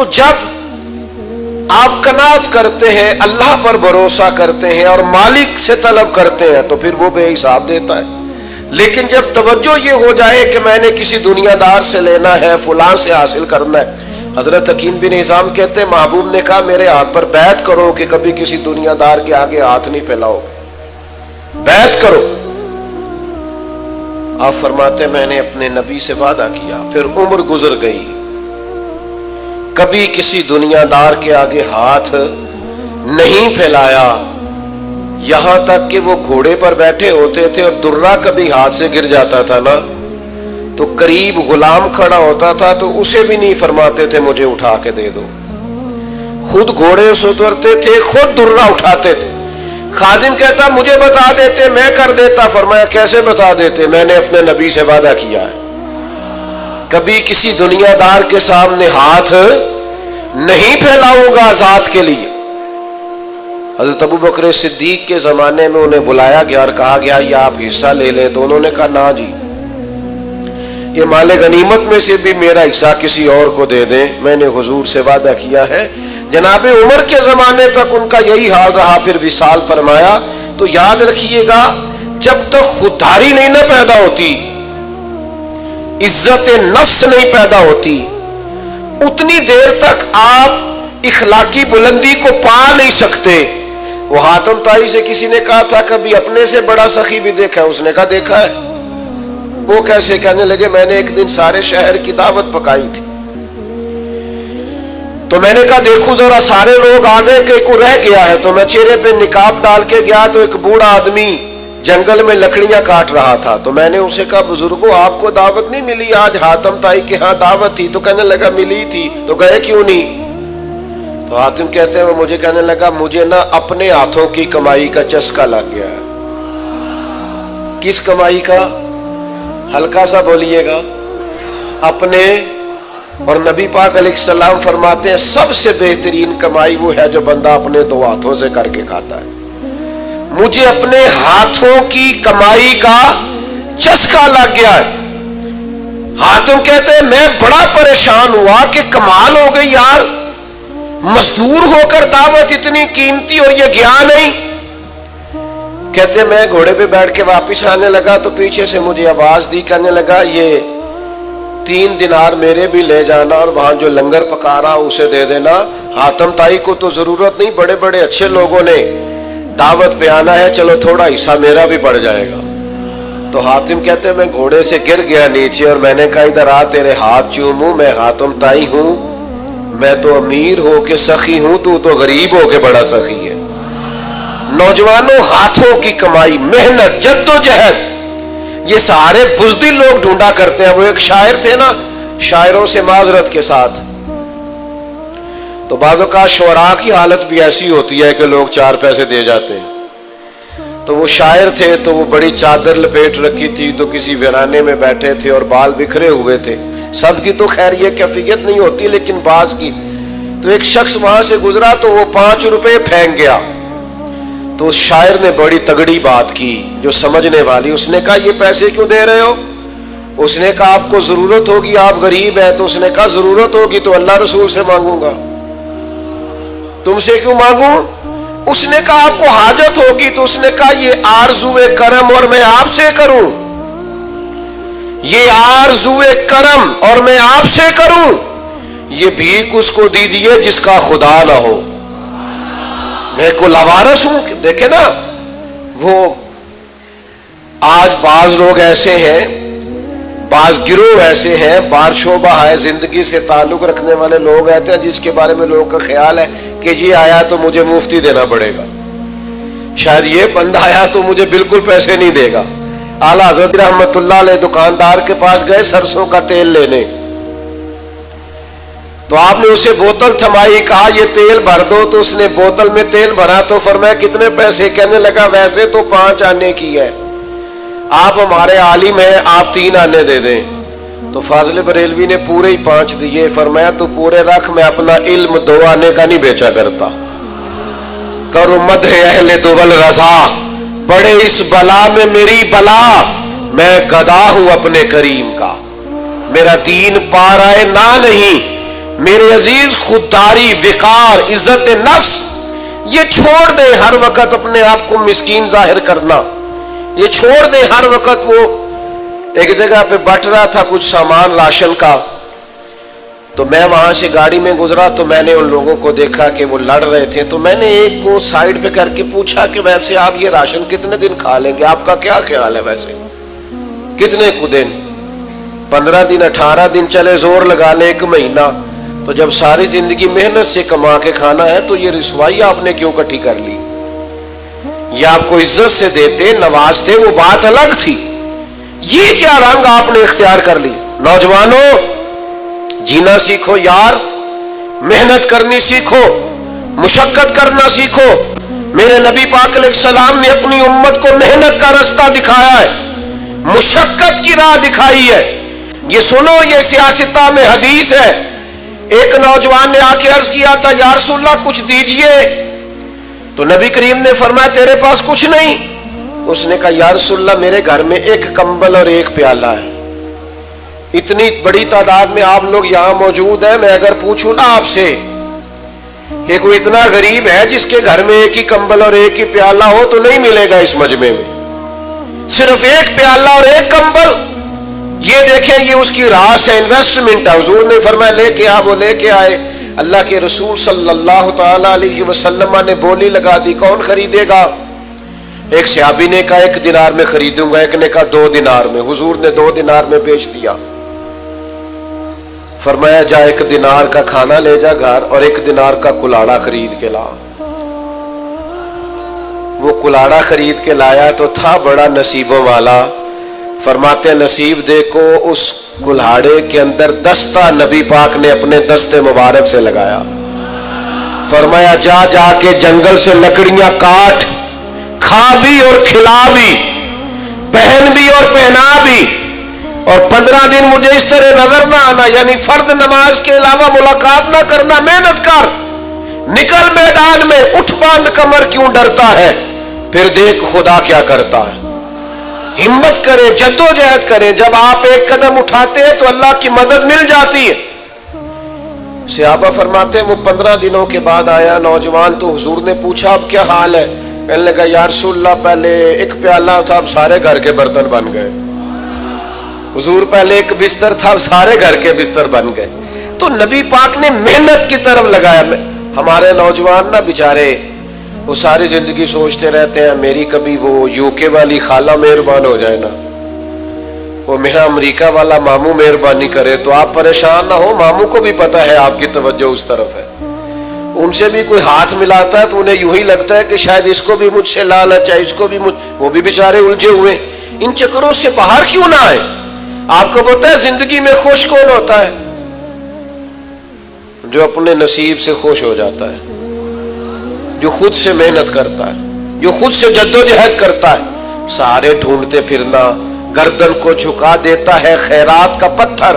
تو جب آپ قناعت کرتے ہیں، اللہ پر بھروسہ کرتے ہیں اور مالک سے طلب کرتے ہیں تو پھر وہ بے حساب دیتا ہے. لیکن جب توجہ یہ ہو جائے کہ میں نے کسی دنیا دار سے لینا ہے، فلاں سے حاصل کرنا ہے. حضرت حکیم بن حزام کہتے ہیں محبوب نے کہا میرے ہاتھ پر بیعت کرو کہ کبھی کسی دنیا دار کے آگے ہاتھ نہیں پھیلاؤ، بیعت کرو. آپ فرماتے میں نے اپنے نبی سے وعدہ کیا. پھر عمر گزر گئی، کبھی کسی دنیا دار کے آگے ہاتھ نہیں پھیلایا، یہاں تک کہ وہ گھوڑے پر بیٹھے ہوتے تھے اور درہ کبھی ہاتھ سے گر جاتا تھا نا تو قریب غلام کھڑا ہوتا تھا تو اسے بھی نہیں فرماتے تھے مجھے اٹھا کے دے دو، خود گھوڑے سے اترتے تھے، خود درہ اٹھاتے تھے. خادم کہتا مجھے بتا دیتے میں کر دیتا. فرمایا کیسے بتا دیتے؟ میں نے اپنے نبی سے وعدہ کیا ہے کبھی کسی دنیا دار کے سامنے ہاتھ نہیں پھیلاؤں گا ذات کے لیے. حضرت ابو بکر صدیق کے زمانے میں انہیں بلایا گیا اور کہا گیا یہ آپ حصہ لے لیں، تو انہوں نے کہا نہ جی، یہ مال غنیمت میں سے بھی میرا حصہ کسی اور کو دے دیں، میں نے حضور سے وعدہ کیا ہے. جناب عمر کے زمانے تک ان کا یہی حال رہا. پھر وصال فرمایا. تو یاد رکھیے گا جب تک خودداری نہیں نہ پیدا ہوتی، عزت نفس نہیں پیدا ہوتی، اتنی دیر تک آپ اخلاقی بلندی کو پا نہیں سکتے. وہ حاتم طائی سے کسی نے کہا تھا کبھی اپنے سے بڑا سخی بھی دیکھا ہے؟ اس نے کہا دیکھا ہے. وہ کیسے؟ کہنے لگے میں نے ایک دن سارے شہر کی دعوت پکائی تھی تو میں نے کہا دیکھو ذرا سارے لوگ آ گئے کہ کوئی رہ گیا ہے. تو میں چہرے پہ نقاب ڈال کے گیا تو ایک بوڑھا آدمی جنگل میں لکڑیاں کاٹ رہا تھا. تو میں نے اسے کہا بزرگوں آپ کو دعوت نہیں ملی آج؟ حاتم طائی کے ہاں دعوت تھی. تو کہنے لگا ملی تھی. تو گئے کیوں نہیں؟ تو حاتم کہتے ہیں وہ مجھے کہنے لگا مجھے نا اپنے ہاتھوں کی کمائی کا چسکا لگ گیا ہے. کس کمائی کا؟ ہلکا سا بولیے گا. اپنے. اور نبی پاک علیہ السلام فرماتے ہیں سب سے بہترین کمائی وہ ہے جو بندہ اپنے دو ہاتھوں سے کر کے کھاتا ہے. مجھے اپنے ہاتھوں کی کمائی کا چسکا لگ گیا ہے. حاتم کہتے ہیں میں بڑا پریشان ہوا کہ کمال ہو گئی یار، مزدور ہو کر دعوت اتنی قیمتی اور یہ گیا نہیں. کہتے ہیں میں گھوڑے پہ بیٹھ کے واپس آنے لگا تو پیچھے سے مجھے آواز دی، کہنے لگا یہ 3 دینار میرے بھی لے جانا اور وہاں جو لنگر پکا رہا اسے دے دینا. حاتم طائی کو تو ضرورت نہیں، بڑے بڑے اچھے لوگوں نے دعوت پہ آنا ہے، چلو تھوڑا حصہ میرا بھی پڑ جائے گا. تو حاتم کہتے ہیں میں گھوڑے سے گر گیا نیچے اور میں نے کہا ادھر آ تیرے ہاتھ چوموں، میں حاتم طائی ہوں، میں تو امیر ہو کے سخی ہوں، تو غریب ہو کے بڑا سخی ہے. نوجوانوں ہاتھوں کی کمائی، محنت، جدوجہد، یہ سارے بزدل لوگ ڈھونڈا کرتے ہیں. وہ ایک شاعر تھے نا، شاعروں سے معذرت کے ساتھ، تو بعض اوقات شعراء کی حالت بھی ایسی ہوتی ہے کہ لوگ 4 پیسے دے جاتے ہیں. تو وہ شاعر تھے تو وہ بڑی چادر لپیٹ رکھی تھی تو کسی ویرانے میں بیٹھے تھے اور بال بکھرے ہوئے تھے. سب کی تو خیر یہ کیفیت نہیں ہوتی لیکن بعض کی. تو ایک شخص وہاں سے گزرا تو وہ 5 روپے پھینک گیا. تو اس شاعر نے بڑی تگڑی بات کی جو سمجھنے والی. اس نے کہا یہ پیسے کیوں دے رہے ہو؟ اس نے کہا آپ کو ضرورت ہوگی، آپ غریب ہیں. تو اس نے کہا ضرورت ہوگی تو اللہ رسول سے مانگوں گا، تم سے کیوں مانگوں؟ اس نے کہا آپ کو حاجت ہوگی. تو اس نے کہا یہ آرزوئے کرم اور میں آپ سے کروں، یہ آرزوئے کرم اور میں آپ سے کروں. یہ بھیک اس کو دیجیے جس کا خدا نہ ہو. میں کو لاوارث ہوں. دیکھیں نا، وہ آج بعض لوگ ایسے ہیں، بعض گروہ ایسے ہیں، بعض شعبہ ہے زندگی سے تعلق رکھنے والے لوگ رہتے ہیں جس کے بارے میں لوگوں کا خیال ہے کہ یہ آیا تو مجھے مفتی دینا پڑے گا، شاید یہ بندہ آیا تو مجھے بالکل پیسے نہیں دے گا. اعلیٰ حضرت رحمت اللہ علیہ دکاندار کے پاس گئے سرسوں کا تیل لینے. تو آپ نے اسے بوتل تھمائی، کہا یہ تیل بھر دو. تو اس نے بوتل میں تیل بھرا تو فرمایا کتنے پیسے؟ کہنے لگا ویسے تو 5 آنے کی ہے، آپ ہمارے عالم ہیں، آپ 3 آنے دے دیں. تو فاضل بریلوی نے پورے ہی 5 دیے. فرمایا تو پورے رکھ، میں اپنا علم 2 آنے کا نہیں بیچا کرتا. کرو مدح اہل دول رضا، پڑے اس بلا میں میری بلا، میں گدا ہوں اپنے کریم کا. میرا دین پا رہا ہے نہ نہیں، میرے عزیز خودداری، وقار، عزت نفس یہ چھوڑ دیں، ہر وقت اپنے آپ کو مسکین ظاہر کرنا یہ چھوڑ دیں۔ ہر وقت وہ ایک جگہ پہ بٹ رہا تھا کچھ سامان راشن کا، تو میں وہاں سے گاڑی میں گزرا تو میں نے ان لوگوں کو دیکھا کہ وہ لڑ رہے تھے، تو میں نے ایک کو سائیڈ پہ کر کے پوچھا کہ ویسے آپ یہ راشن کتنے دن کھا لیں گے، آپ کا کیا خیال ہے، ویسے کتنے کو دن، 15 دن 18 دن چلے زور لگا لیں 1 مہینہ، تو جب ساری زندگی محنت سے کما کے کھانا ہے تو یہ رسوائی آپ نے کیوں کٹھی کر لی؟ یہ آپ کو عزت سے دیتے، نوازتے، وہ بات الگ تھی، یہ کیا رنگ آپ نے اختیار کر لی؟ نوجوانوں جینا سیکھو یار، محنت کرنی سیکھو، مشقت کرنا سیکھو۔ میرے نبی پاک علیہ السلام نے اپنی امت کو محنت کا رستہ دکھایا ہے، مشقت کی راہ دکھائی ہے۔ یہ سنو، یہ سیاستہ میں حدیث ہے، ایک نوجوان نے آ کے عرض کیا تھا یا رسول اللہ کچھ دیجئے، تو نبی کریم نے فرمایا تیرے پاس کچھ نہیں؟ اس نے کہا یا رسول اللہ میرے گھر میں 1 کمبل اور 1 پیالہ ہے۔ اتنی بڑی تعداد میں آپ لوگ یہاں موجود ہیں، میں اگر پوچھوں نا آپ سے کہ کوئی اتنا غریب ہے جس کے گھر میں 1 ہی کمبل اور 1 ہی پیالہ ہو تو نہیں ملے گا اس مجمع میں، صرف 1 پیالہ اور 1 کمبل، یہ دیکھیں یہ اس کی راس ہے، انویسٹمنٹ ہے۔ حضور نے فرمایا لے کے آ، وہ لے کے آئے، اللہ کے رسول صلی اللہ تعالی علیہ وسلم نے بولی لگا دی، کون خریدے گا؟ ایک صحابی نے کہا 1 دینار میں خریدوں گا، ایک نے کہا 2 دینار میں، حضور نے 2 دینار میں بیچ دیا۔ فرمایا جا 1 دینار کا کھانا لے جا گھر اور 1 دینار کا کلاڑا خرید کے لا۔ وہ کلاڑا خرید کے لایا تو تھا بڑا نصیبوں والا، فرماتے نصیب دیکھو اس کلاڑے کے اندر دستہ نبی پاک نے اپنے دستے مبارک سے لگایا، فرمایا جا جا کے جنگل سے لکڑیاں کاٹ، کھا بھی اور کھلا بھی، پہن بھی اور پہنا بھی، اور 15 دن مجھے اس طرح نظر نہ آنا، یعنی فرض نماز کے علاوہ ملاقات نہ کرنا، محنت کر، نکل میدان میں، اٹھ باندھ کمر کیوں ڈرتا ہے، پھر دیکھ خدا کیا کرتا ہے۔ ہمت کریں، جدوجہد کریں، جب آپ 1 قدم اٹھاتے ہیں تو اللہ کی مدد مل جاتی ہے۔ صحابہ فرماتے ہیں وہ 15 دنوں کے بعد آیا نوجوان، تو حضور نے پوچھا اب کیا حال ہے؟ کہنے لگا یا رسول اللہ پہلے 1 پیالہ تھا اب سارے گھر کے برتن بن گئے۔ حضور پہلے 1 بستر تھا اب سارے گھر کے بستر بن گئے۔ تو نبی پاک نے محنت کی طرف لگایا۔ ہمارے نوجوان نا بیچارے وہ ساری زندگی سوچتے رہتے ہیں میری کبھی وہ UK والی خالہ مہربان ہو جائے نا، وہ میرا امریکہ والا ماموں مہربانی کرے، تو آپ پریشان نہ ہو، ماموں کو بھی پتا ہے آپ کی توجہ اس طرف ہے، ان سے بھی کوئی ہاتھ ملاتا ہے تو انہیں یوں ہی لگتا ہے کہ شاید اس کو بھی مجھ سے لالچ ہے، اس کو بھی وہ بھی بیچارے الجھے ہوئے، ان چکروں سے باہر کیوں نہ آئے؟ آپ کو پتا ہے زندگی میں خوش کون ہوتا ہے؟ جو اپنے نصیب سے خوش ہو جاتا ہے، جو خود سے محنت کرتا ہے، جو خود سے جدوجہد کرتا ہے۔ سارے ڈھونڈتے پھرنا، گردن کو جھکا دیتا ہے خیرات کا پتھر،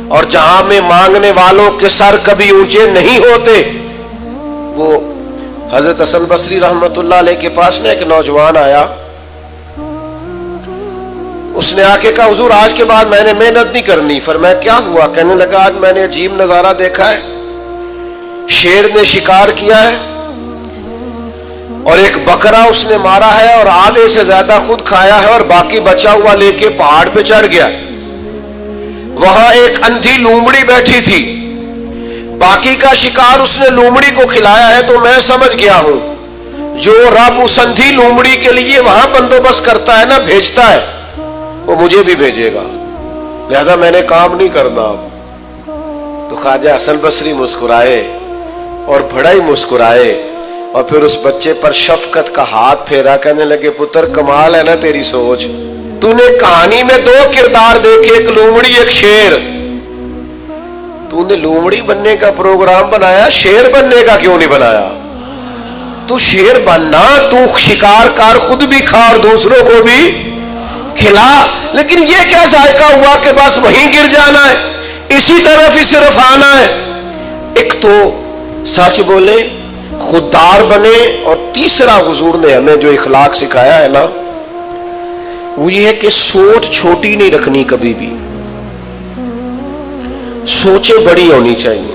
اور جہاں میں مانگنے والوں کے سر کبھی اونچے نہیں ہوتے۔ وہ حضرت حسن بصری رحمت اللہ علیہ کے پاس نے ایک نوجوان آیا، اس نے آ کے کہا حضور آج کے بعد میں نے محنت نہیں کرنی۔ فرمایا کیا ہوا؟ کہنے لگا آج میں نے عجیب نظارہ دیکھا ہے، شیر نے شکار کیا ہے اور ایک بکرا اس نے مارا ہے اور آدھے سے زیادہ خود کھایا ہے اور باقی بچا ہوا لے کے پہاڑ پہ چڑھ گیا۔ وہاں ایک اندھی لومڑی بیٹھی تھی، باقی کا شکار اس نے لومڑی کو کھلایا ہے، تو میں سمجھ گیا ہوں جو رب اس اندھی لومڑی کے لیے وہاں بندوبست کرتا ہے نا، بھیجتا ہے، وہ مجھے بھی بھیجے گا، لہذا میں نے کام نہیں کرنا اب۔ تو خواجہ حسن بصری مسکرائے اور بڑا ہی مسکرائے، اور پھر اس بچے پر شفقت کا ہاتھ پھیرا، کہنے لگے پتر کمال ہے نا تیری سوچ، تو نے کہانی میں 2 کردار دیکھے، ایک لومڑی ایک شیر، تو نے لومڑی بننے کا پروگرام بنایا، شیر بننے کا کیوں نہیں بنایا؟ تو شیر بننا، تو شکار کر، خود بھی کھا اور دوسروں کو بھی کھلا، لیکن یہ کیا ذائقہ ہوا کہ بس وہیں گر جانا ہے، اسی طرف ہی صرف آنا ہے۔ ایک تو سچ بولے، خوددار بنے، اور تیسرا حضور نے ہمیں جو اخلاق سکھایا ہے نا وہ یہ ہے کہ سوچ چھوٹی نہیں رکھنی، کبھی بھی سوچیں بڑی ہونی چاہیے۔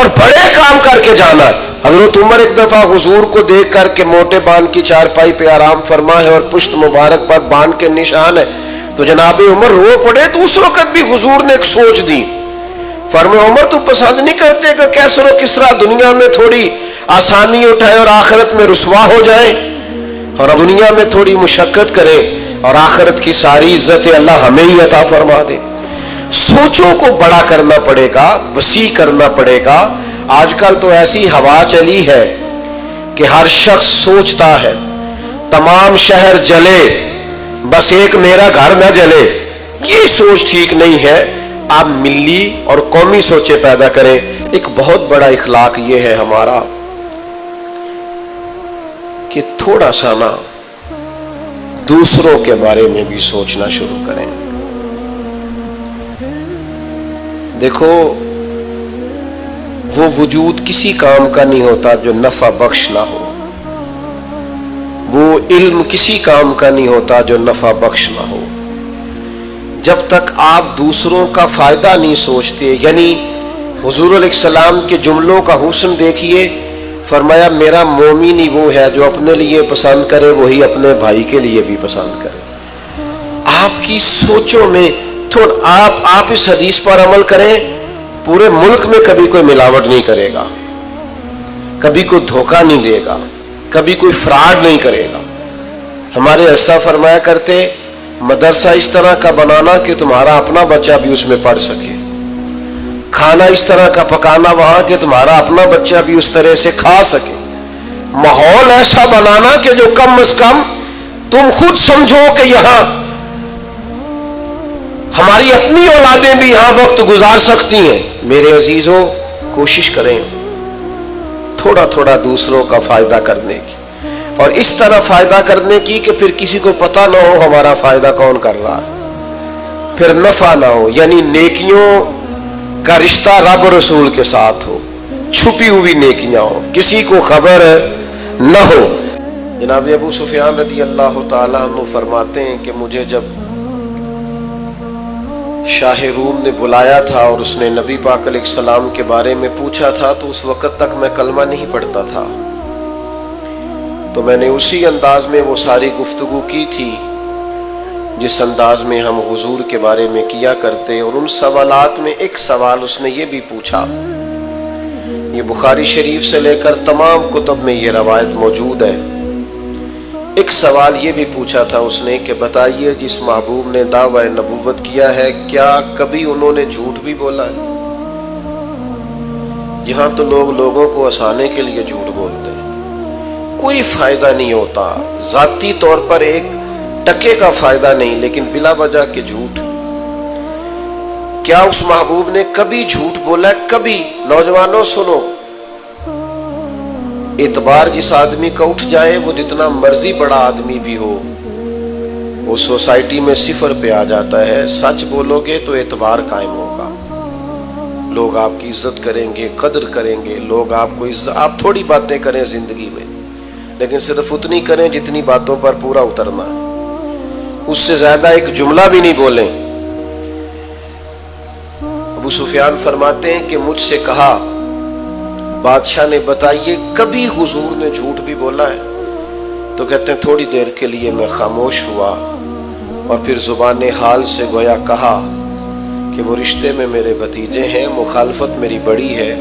اور بڑے کام کر کے جانا ہے۔ حضرت عمر ایک دفعہ حضور کو دیکھ کر کے موٹے بان کی چارپائی پہ آرام فرما ہے اور پشت مبارک پر بان کے نشان ہے، تو جناب عمر رو پڑے۔ تو اس وقت بھی حضور نے ایک سوچ دی، فرمایا عمر تو پسند نہیں کرتے کہ کیسر و کسرا دنیا میں تھوڑی آسانی اٹھائے اور آخرت میں رسوا ہو جائے، اور دنیا میں تھوڑی مشقت کرے اور آخرت کی ساری عزت اللہ ہمیں ہی عطا فرما دے۔ سوچوں کو بڑا کرنا پڑے گا، وسیع کرنا پڑے گا۔ آج کل تو ایسی ہوا چلی ہے کہ ہر شخص سوچتا ہے تمام شہر جلے بس ایک میرا گھر نہ جلے۔ یہ سوچ ٹھیک نہیں ہے۔ آپ ملی اور قومی سوچیں پیدا کریں۔ ایک بہت بڑا اخلاق یہ ہے ہمارا کہ تھوڑا سا نا دوسروں کے بارے میں بھی سوچنا شروع کریں۔ دیکھو، وہ وجود کسی کام کا نہیں ہوتا جو نفع بخش نہ ہو، وہ علم کسی کام کا نہیں ہوتا جو نفع بخش نہ ہو۔ جب تک آپ دوسروں کا فائدہ نہیں سوچتے، یعنی حضور علیہ السلام کے جملوں کا حسن دیکھیے، فرمایا میرا مومن ہی وہ ہے جو اپنے لیے پسند کرے وہی اپنے بھائی کے لیے بھی پسند کرے۔ آپ کی سوچوں میں آپ اس حدیث پر عمل کریں، پورے ملک میں کبھی کوئی ملاوٹ نہیں کرے گا، کبھی کوئی دھوکہ نہیں دے گا، کبھی کوئی فراڈ نہیں کرے گا۔ ہمارے ایسا فرمایا کرتے، مدرسہ اس طرح کا بنانا کہ تمہارا اپنا بچہ بھی اس میں پڑھ سکے، کھانا اس طرح کا پکانا وہاں کہ تمہارا اپنا بچہ بھی اس طرح سے کھا سکے، ماحول ایسا بنانا کہ جو کم از کم تم خود سمجھو کہ یہاں ہماری اپنی اولادیں بھی یہاں وقت گزار سکتی ہیں۔ میرے عزیزوں، کوشش کریں تھوڑا تھوڑا دوسروں کا فائدہ کرنے کی، اور اس طرح فائدہ کرنے کی کہ پھر کسی کو پتہ نہ ہو ہمارا فائدہ کون کر رہا ہے، پھر نفع نہ ہو، یعنی نیکیوں کا رشتہ رب رسول کے ساتھ ہو، چھپی ہوئی نیکیاں ہو، کسی کو خبر نہ ہو۔ جناب ابو سفیان رضی اللہ تعالیٰ عنہ فرماتے ہیں کہ مجھے جب شاہ روم نے بلایا تھا اور اس نے نبی پاک علیہ السلام کے بارے میں پوچھا تھا، تو اس وقت تک میں کلمہ نہیں پڑھتا تھا، تو میں نے اسی انداز میں وہ ساری گفتگو کی تھی جس انداز میں ہم حضور کے بارے میں کیا کرتے، اور ان سوالات میں ایک سوال اس نے یہ بھی پوچھا، یہ بخاری شریف سے لے کر تمام کتب میں یہ روایت موجود ہے۔ ایک سوال یہ بھی پوچھا تھا اس نے کہ بتائیے جس محبوب نے دعوی نبوت کیا ہے کیا کبھی انہوں نے جھوٹ بھی بولا ہے؟ یہاں تو لوگ لوگوں کو ہنسانے کے لیے جھوٹ بولتے ہیں، کوئی فائدہ نہیں ہوتا، ذاتی طور پر ایک ٹکے کا فائدہ نہیں، لیکن بلا وجہ کے جھوٹ۔ کیا اس محبوب نے کبھی جھوٹ بولا ہے؟ کبھی؟ نوجوانوں سنو، اعتبار جس آدمی کا اٹھ جائے، وہ جتنا مرضی بڑا آدمی بھی ہو، وہ سوسائٹی میں صفر پہ آ جاتا ہے۔ سچ بولو گے تو اعتبار قائم ہوگا، لوگ آپ کی عزت کریں گے، قدر کریں گے، لوگ آپ کو آپ تھوڑی باتیں کریں زندگی میں، لیکن صرف اتنی کریں جتنی باتوں پر پورا اترنا ہے، اس سے زیادہ ایک جملہ بھی نہیں بولیں۔ ابو سفیان فرماتے ہیں کہ مجھ سے کہا بادشاہ نے بتائیے کبھی حضور نے جھوٹ بھی بولا ہے؟ تو کہتے ہیں تھوڑی دیر کے لیے میں خاموش ہوا اور پھر زبان حال سے گویا کہا کہ وہ رشتے میں میرے بھتیجے ہیں، مخالفت میری بڑی ہے۔